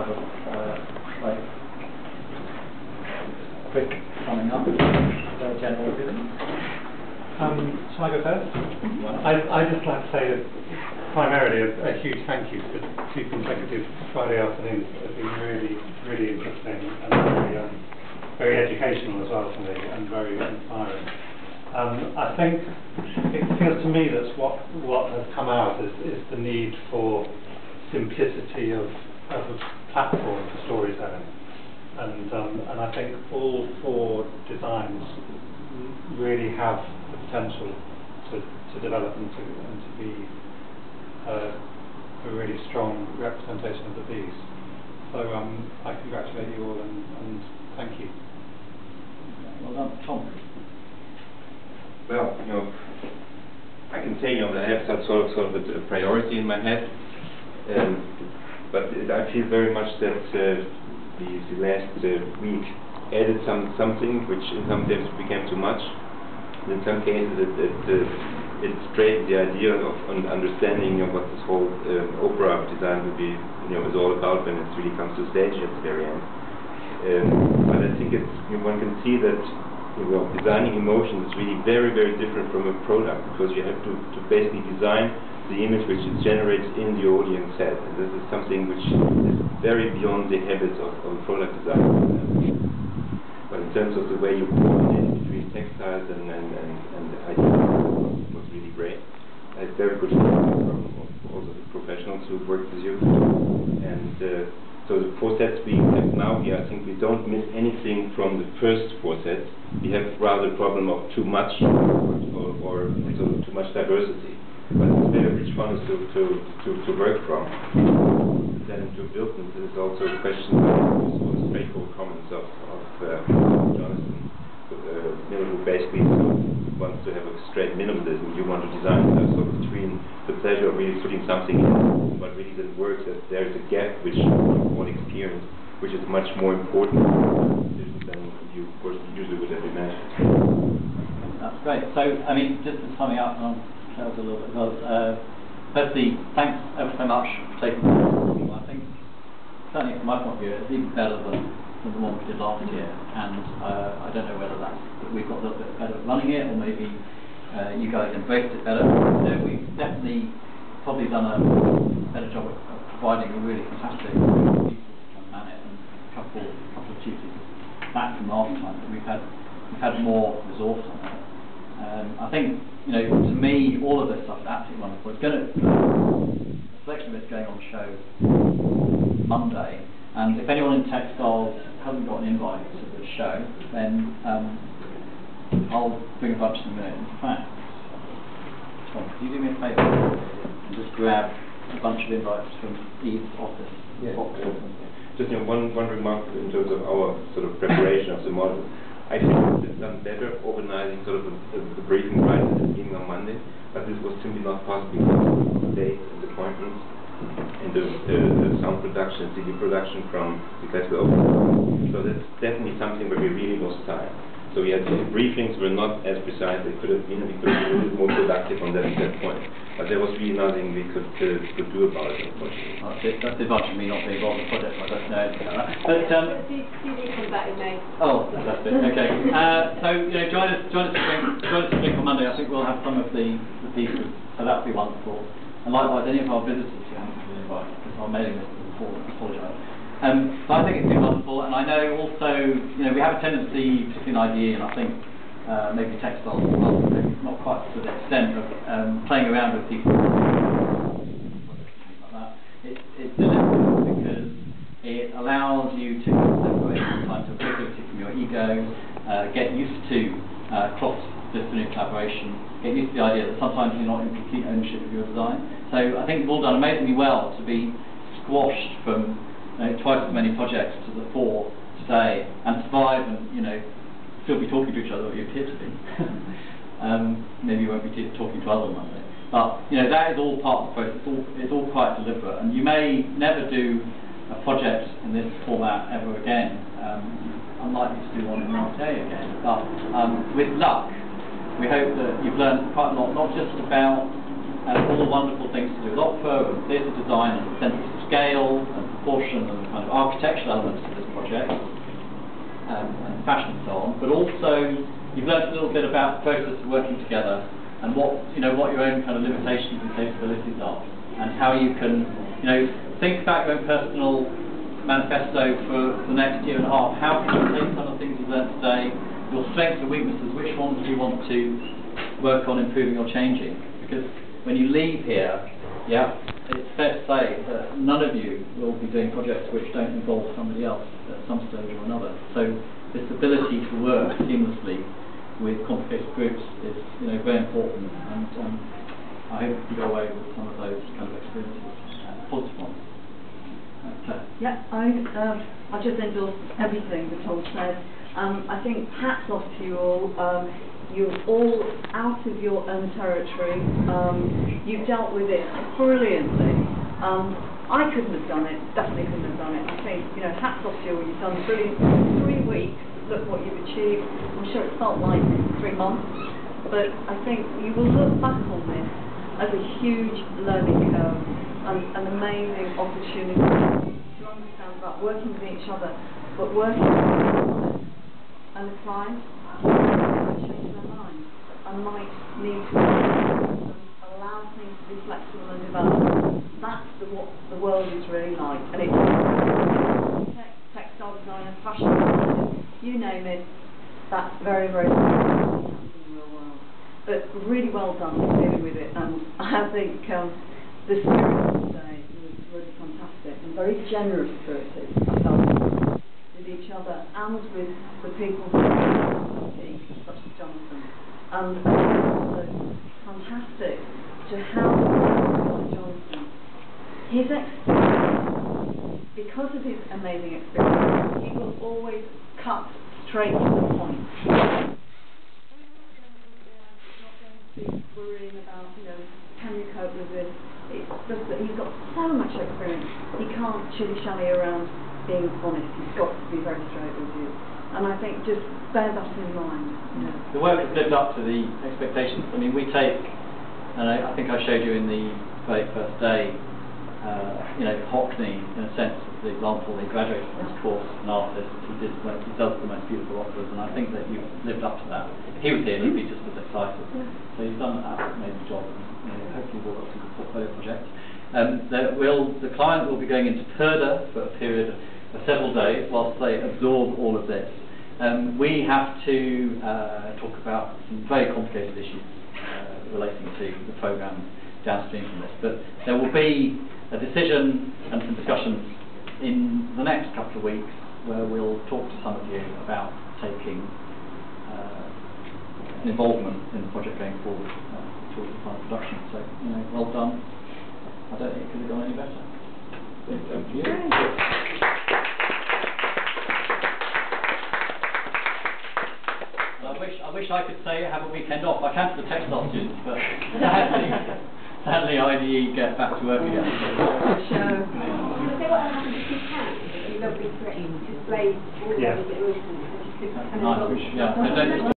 have a like quick summing up, general feeling. Shall I go first? I'd just like to say that primarily a huge thank you for 2 consecutive Friday afternoons that have been really, really interesting and very educational as well for me and very inspiring. I think it feels to me that what has come out is the need for simplicity of a platform for storytelling, and I think all 4 designs really have the potential to develop and to be a really strong representation of the piece. So I congratulate you all and thank you. Well done, Tom. Well, I can say, that I have sort of a priority in my head, but I feel very much that the last week added something which in some cases became too much. In some cases it strayed the idea of understanding what this whole opera design will be, is all about when it really comes to stage at the very end. But I think one can see that designing emotion is really very, very different from a product, because you have to basically design the image which it generates in the audience head. And this is something which is very beyond the habits of product design. But in terms of the way you coordinate between textiles and the ideas, was really great. I had very good feedback from also the professionals who worked with you. And so the 4 sets we have now here, I think we don't miss anything from the first 4 sets. We have rather a problem of too much or too much diversity. But it's very rich fun to work from. Then to build this is also a question of the straightforward comments of Jonathan Miller, who basically wants to have a straight minimalism. You want to design stuff, so between the pleasure of really putting something in, but really that works, that there is a gap which one experience, which is much more important than you, of course, usually would have imagined. That's great. So, I mean, just summing up, and I'll tell us a little bit about. Firstly, thanks ever so much for taking the time. I think, certainly from my point of view, it's even better than the one we did last year, and I don't know whether that's that we've got a little bit better at running it, or maybe you guys embraced it better. We've definitely probably done a better job of providing a really fantastic people to man it, and a couple of tutors back from last time. But we've had more resource on it. I think, to me, all of this stuff is absolutely wonderful. It's going to a selection of it's going on show Monday, and if anyone in textiles hasn't got an invite to the show, then I'll bring a bunch of them in. In fact, Tom, could you do me a favour and just grab a bunch of invites from Eve's office? Yes. Just one remark in terms of our sort of preparation of the model. I think it's done better organizing sort of the briefing right at the beginning on Monday, but this was simply not possible because of the dates and appointments and the sound production and CD production from the classical opera. So that's definitely something where we really lost time. So we had the briefings were not as precise. They could have been a little more productive on that point. But there was really nothing we could do about it, unfortunately. That's the advantage of me not being involved in the project. I don't know anything about that. But CD comes out in May. Oh, that's it. Okay. So join us to drink on Monday. I think we'll have some of the pieces. So that'll be wonderful. And likewise, any of our visitors who haven't been invited, because our mailing list is full. I apologise. So I think it's been wonderful, and I know also, we have a tendency, particularly in IDE, and I think maybe textiles as well, maybe not quite to the extent of playing around with people like that. It's deliberate because it allows you to separate sometimes your creativity from your ego, get used to cross-disciplinary collaboration, get used to the idea that sometimes you're not in complete ownership of your design. So I think we've all done amazingly well to be squashed from twice as many projects to the 4 today, and survive and still be talking to each other, or you appear to be. Maybe you won't be talking to others on Monday, but that is all part of the process. It's all quite deliberate, and you may never do a project in this format ever again. Unlikely to do one in RTA again, but with luck, we hope that you've learned quite a lot, not just about all the wonderful things to do with opera and theatre design and sense of scale and proportion of the kind of architectural elements of this project, and fashion and so on, but also you've learned a little bit about the process of working together and what your own kind of limitations and capabilities are, and how you can think about your own personal manifesto for the next year and a half. How can you take some of the things you've learned today, your strengths and weaknesses, which ones do you want to work on improving or changing? Because when you leave here, it's fair to say that none of you will be doing projects which don't involve somebody else at some stage or another. So this ability to work seamlessly with complicated groups is very important, and I hope you go away with some of those kind of experiences, positive ones. Yeah, I just endorse everything that Tom said. I think hats off to you all. You're all out of your own territory. You've dealt with it brilliantly. I couldn't have done it, definitely couldn't have done it. I think, hats off to you all. You've done brilliant 3 weeks. Look what you've achieved. I'm sure it felt like 3 months. But I think you will look back on this as a huge learning curve and an amazing opportunity to understand about working with each other, but working with each other and the client might change their mind and might need to allow things to be flexible and develop. That's what the world is really like, and it's textile designers, fashion designers, you name it. That's very, very important in the real world. But really well done for dealing with it, and I think the spirit today was really fantastic and very generous spirited with each other and with the people who are the team, such as Jonathan. And also fantastic to have Jonathan. His experience, because of his amazing experience, he will always cut straight to the point. Worrying about, can you cope with this? It's just that he's got so much experience. He can't shilly-shally around being honest. He's got to be very straight with you. And I think just bear that in mind. The work has lived up to the expectations. I mean, we take, and I think I showed you in the very first day, Hockney, in a sense, the example, he graduated from this course, an artist, he does the most beautiful operas, and I think that you've lived up to that. If he was here, he'd be just as excited. So you've done an amazing job, and hopefully we'll have some good portfolio projects. The client will be going into Perda for a period of several days whilst they absorb all of this. We have to talk about some very complicated issues relating to the programme downstream from this, but there will be a decision and some discussions in the next couple of weeks where we'll talk to some of you about taking an involvement in the project going forward towards the final production. So, well done. I don't think it could have gone any better. Thank you. I wish I could say have a weekend off. I can for the textile students, but sadly IDE get back to work again. Can I say what happens if you can? You don't display all the Yeah. illusions. Nice. Yeah.